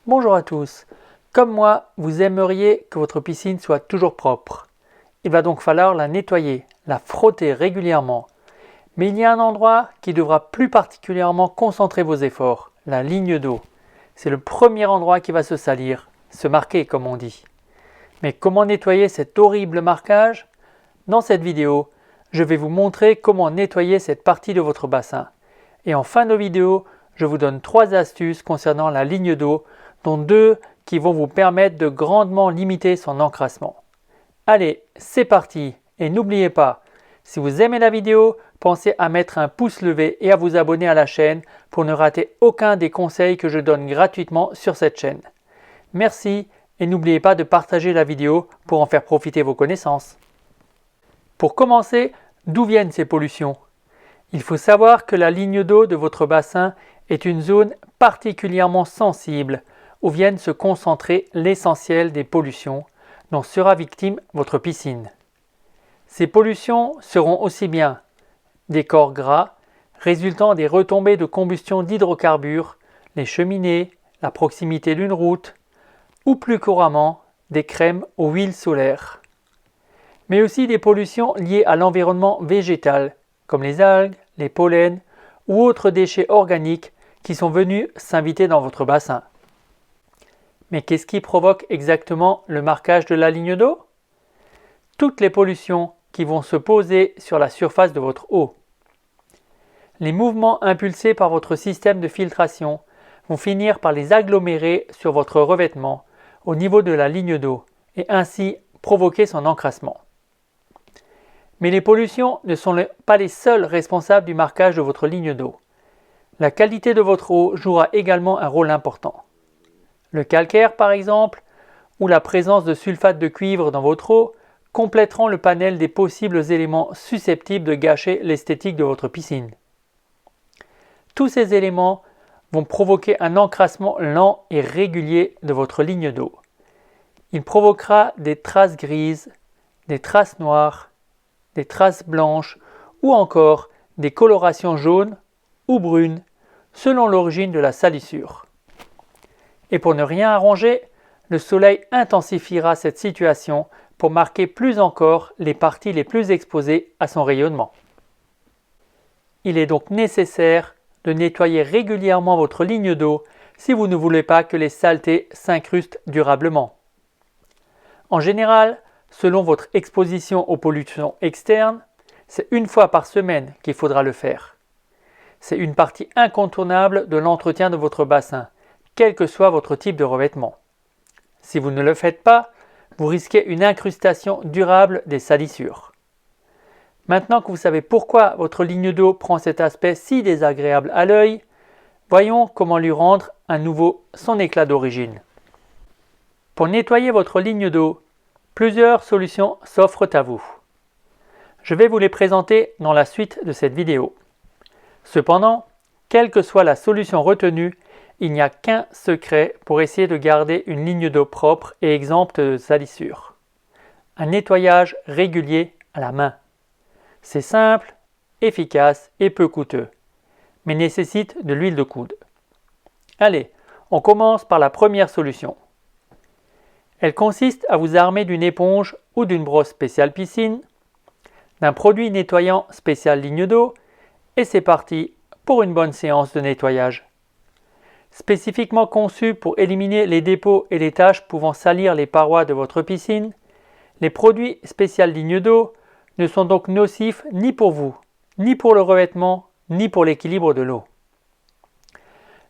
Bonjour à tous. Comme moi, vous aimeriez que votre piscine soit toujours propre. Il va donc falloir la nettoyer, la frotter régulièrement. Mais il y a un endroit qui devra plus particulièrement concentrer vos efforts, la ligne d'eau. C'est le premier endroit qui va se salir, se marquer comme on dit. Mais comment nettoyer cet horrible marquage? Dans cette vidéo, je vais vous montrer comment nettoyer cette partie de votre bassin. Et en fin de vidéo, je vous donne 3 astuces concernant la ligne d'eau, dont 2 qui vont vous permettre de grandement limiter son encrassement. Allez, c'est parti! Et n'oubliez pas, si vous aimez la vidéo, pensez à mettre un pouce levé et à vous abonner à la chaîne pour ne rater aucun des conseils que je donne gratuitement sur cette chaîne. Merci et n'oubliez pas de partager la vidéo pour en faire profiter vos connaissances. Pour commencer, d'où viennent ces pollutions? Il faut savoir que la ligne d'eau de votre bassin est une zone particulièrement sensible où viennent se concentrer l'essentiel des pollutions dont sera victime votre piscine. Ces pollutions seront aussi bien des corps gras résultant des retombées de combustion d'hydrocarbures, les cheminées, la proximité d'une route, ou plus couramment des crèmes aux huiles solaires. Mais aussi des pollutions liées à l'environnement végétal, comme les algues, les pollens ou autres déchets organiques qui sont venus s'inviter dans votre bassin. Mais qu'est-ce qui provoque exactement le marquage de la ligne d'eau? Toutes les pollutions qui vont se poser sur la surface de votre eau. Les mouvements impulsés par votre système de filtration vont finir par les agglomérer sur votre revêtement au niveau de la ligne d'eau et ainsi provoquer son encrassement. Mais les pollutions ne sont pas les seules responsables du marquage de votre ligne d'eau. La qualité de votre eau jouera également un rôle important. Le calcaire par exemple, ou la présence de sulfate de cuivre dans votre eau compléteront le panel des possibles éléments susceptibles de gâcher l'esthétique de votre piscine. Tous ces éléments vont provoquer un encrassement lent et régulier de votre ligne d'eau. Il provoquera des traces grises, des traces noires, des traces blanches ou encore des colorations jaunes ou brunes selon l'origine de la salissure. Et pour ne rien arranger, le soleil intensifiera cette situation pour marquer plus encore les parties les plus exposées à son rayonnement. Il est donc nécessaire de nettoyer régulièrement votre ligne d'eau si vous ne voulez pas que les saletés s'incrustent durablement. En général, selon votre exposition aux pollutions externes, c'est 1 fois par semaine qu'il faudra le faire. C'est une partie incontournable de l'entretien de votre bassin, quel que soit votre type de revêtement. Si vous ne le faites pas, vous risquez une incrustation durable des salissures. Maintenant que vous savez pourquoi votre ligne d'eau prend cet aspect si désagréable à l'œil, voyons comment lui rendre à nouveau son éclat d'origine. Pour nettoyer votre ligne d'eau, plusieurs solutions s'offrent à vous. Je vais vous les présenter dans la suite de cette vidéo. Cependant, quelle que soit la solution retenue, il n'y a qu'un secret pour essayer de garder une ligne d'eau propre et exempte de salissures. Un nettoyage régulier à la main. C'est simple, efficace et peu coûteux, mais nécessite de l'huile de coude. Allez, on commence par la première solution. Elle consiste à vous armer d'une éponge ou d'une brosse spéciale piscine, d'un produit nettoyant spécial ligne d'eau, et c'est parti pour une bonne séance de nettoyage. Spécifiquement conçu pour éliminer les dépôts et les taches pouvant salir les parois de votre piscine, les produits spécial ligne d'eau ne sont donc nocifs ni pour vous, ni pour le revêtement, ni pour l'équilibre de l'eau.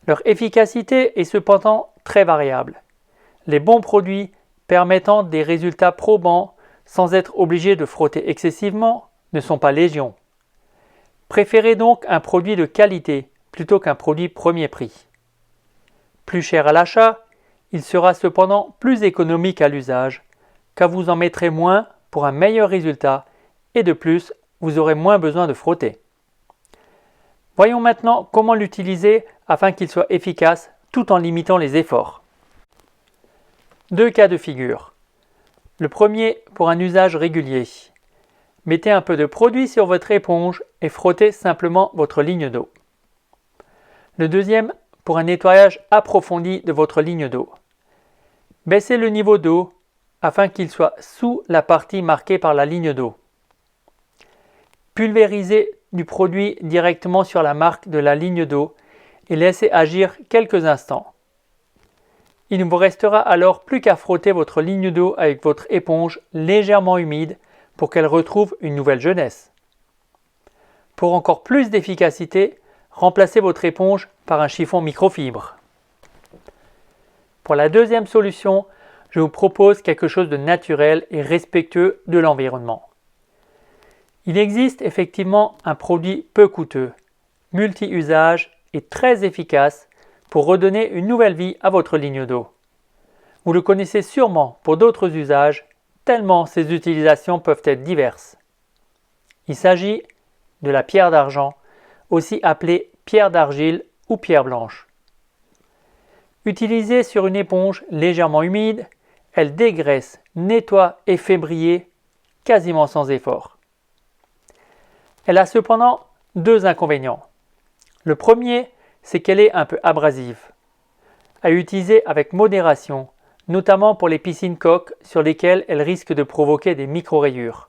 Leur efficacité est cependant très variable. Les bons produits permettant des résultats probants sans être obligés de frotter excessivement ne sont pas légion. Préférez donc un produit de qualité plutôt qu'un produit premier prix. Plus cher à l'achat, il sera cependant plus économique à l'usage, car vous en mettrez moins pour un meilleur résultat et de plus, vous aurez moins besoin de frotter. Voyons maintenant comment l'utiliser afin qu'il soit efficace tout en limitant les efforts. 2 cas de figure. Le premier pour un usage régulier. Mettez un peu de produit sur votre éponge et frottez simplement votre ligne d'eau. Le deuxième pour un nettoyage approfondi de votre ligne d'eau. Baissez le niveau d'eau afin qu'il soit sous la partie marquée par la ligne d'eau. Pulvérisez du produit directement sur la marque de la ligne d'eau et laissez agir quelques instants. Il ne vous restera alors plus qu'à frotter votre ligne d'eau avec votre éponge légèrement humide pour qu'elle retrouve une nouvelle jeunesse. Pour encore plus d'efficacité, remplacez votre éponge par un chiffon microfibre. Pour la deuxième solution, je vous propose quelque chose de naturel et respectueux de l'environnement. Il existe effectivement un produit peu coûteux, multi-usage et très efficace pour redonner une nouvelle vie à votre ligne d'eau. Vous le connaissez sûrement pour d'autres usages, tellement ses utilisations peuvent être diverses. Il s'agit de la pierre d'argent, aussi appelée pierre d'argile ou pierre blanche. Utilisée sur une éponge légèrement humide, elle dégraisse, nettoie et fait briller quasiment sans effort. Elle a cependant deux inconvénients. Le premier, c'est qu'elle est un peu abrasive. À utiliser avec modération, notamment pour les piscines coques sur lesquelles elle risque de provoquer des micro-rayures.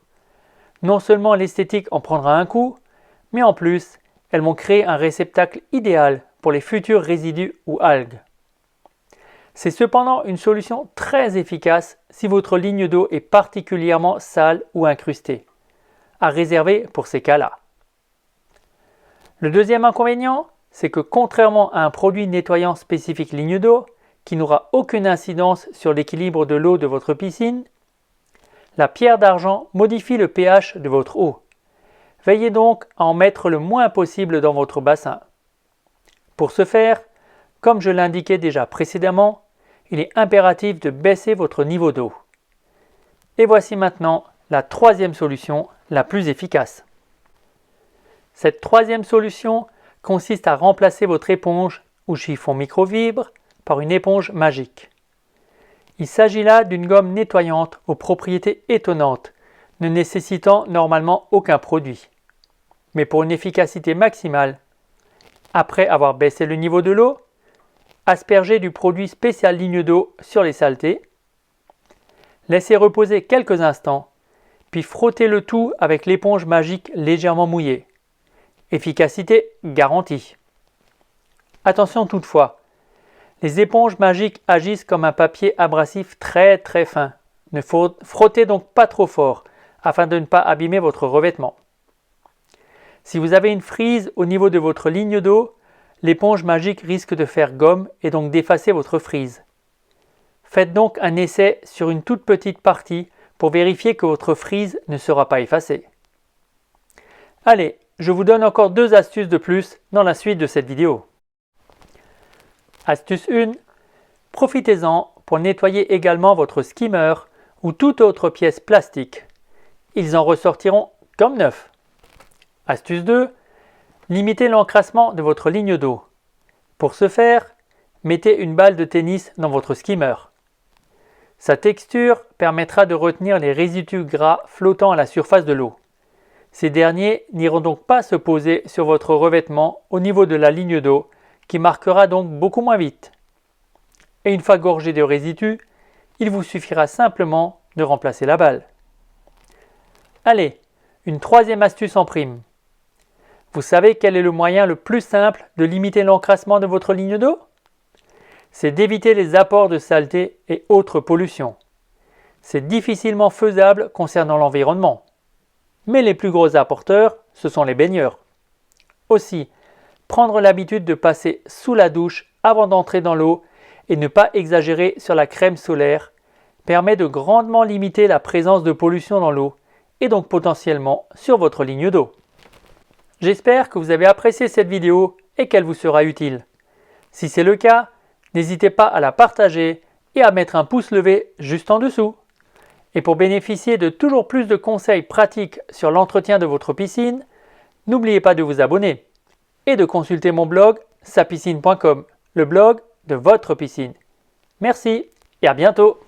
Non seulement l'esthétique en prendra un coup, mais en plus, elles vont créer un réceptacle idéal pour les futurs résidus ou algues. C'est cependant une solution très efficace si votre ligne d'eau est particulièrement sale ou incrustée, à réserver pour ces cas-là. Le deuxième inconvénient, c'est que contrairement à un produit nettoyant spécifique ligne d'eau, qui n'aura aucune incidence sur l'équilibre de l'eau de votre piscine, la pierre d'argent modifie le pH de votre eau. Veillez donc à en mettre le moins possible dans votre bassin. Pour ce faire, comme je l'indiquais déjà précédemment, il est impératif de baisser votre niveau d'eau. Et voici maintenant la troisième solution, la plus efficace. Cette troisième solution consiste à remplacer votre éponge ou chiffon microfibre par une éponge magique. Il s'agit là d'une gomme nettoyante aux propriétés étonnantes, ne nécessitant normalement aucun produit. Mais pour une efficacité maximale, après avoir baissé le niveau de l'eau, aspergez du produit spécial ligne d'eau sur les saletés, laissez reposer quelques instants, puis frottez le tout avec l'éponge magique légèrement mouillée. Efficacité garantie. Attention toutefois, les éponges magiques agissent comme un papier abrasif très fin. Ne frottez donc pas trop fort afin de ne pas abîmer votre revêtement. Si vous avez une frise au niveau de votre ligne d'eau, l'éponge magique risque de faire gomme et donc d'effacer votre frise. Faites donc un essai sur une toute petite partie pour vérifier que votre frise ne sera pas effacée. Allez, je vous donne encore 2 astuces de plus dans la suite de cette vidéo. Astuce 1. Profitez-en pour nettoyer également votre skimmer ou toute autre pièce plastique. Ils en ressortiront comme neufs. Astuce 2. Limitez l'encrassement de votre ligne d'eau. Pour ce faire, mettez une balle de tennis dans votre skimmer. Sa texture permettra de retenir les résidus gras flottant à la surface de l'eau. Ces derniers n'iront donc pas se poser sur votre revêtement au niveau de la ligne d'eau, qui marquera donc beaucoup moins vite. Et une fois gorgé de résidus, il vous suffira simplement de remplacer la balle. Allez, une troisième astuce en prime. Vous savez quel est le moyen le plus simple de limiter l'encrassement de votre ligne d'eau? C'est d'éviter les apports de saleté et autres pollutions. C'est difficilement faisable concernant l'environnement. Mais les plus gros apporteurs, ce sont les baigneurs. Aussi, prendre l'habitude de passer sous la douche avant d'entrer dans l'eau et ne pas exagérer sur la crème solaire permet de grandement limiter la présence de pollution dans l'eau et donc potentiellement sur votre ligne d'eau. J'espère que vous avez apprécié cette vidéo et qu'elle vous sera utile. Si c'est le cas, n'hésitez pas à la partager et à mettre un pouce levé juste en dessous. Et pour bénéficier de toujours plus de conseils pratiques sur l'entretien de votre piscine, n'oubliez pas de vous abonner et de consulter mon blog sapiscine.com, le blog de votre piscine. Merci et à bientôt.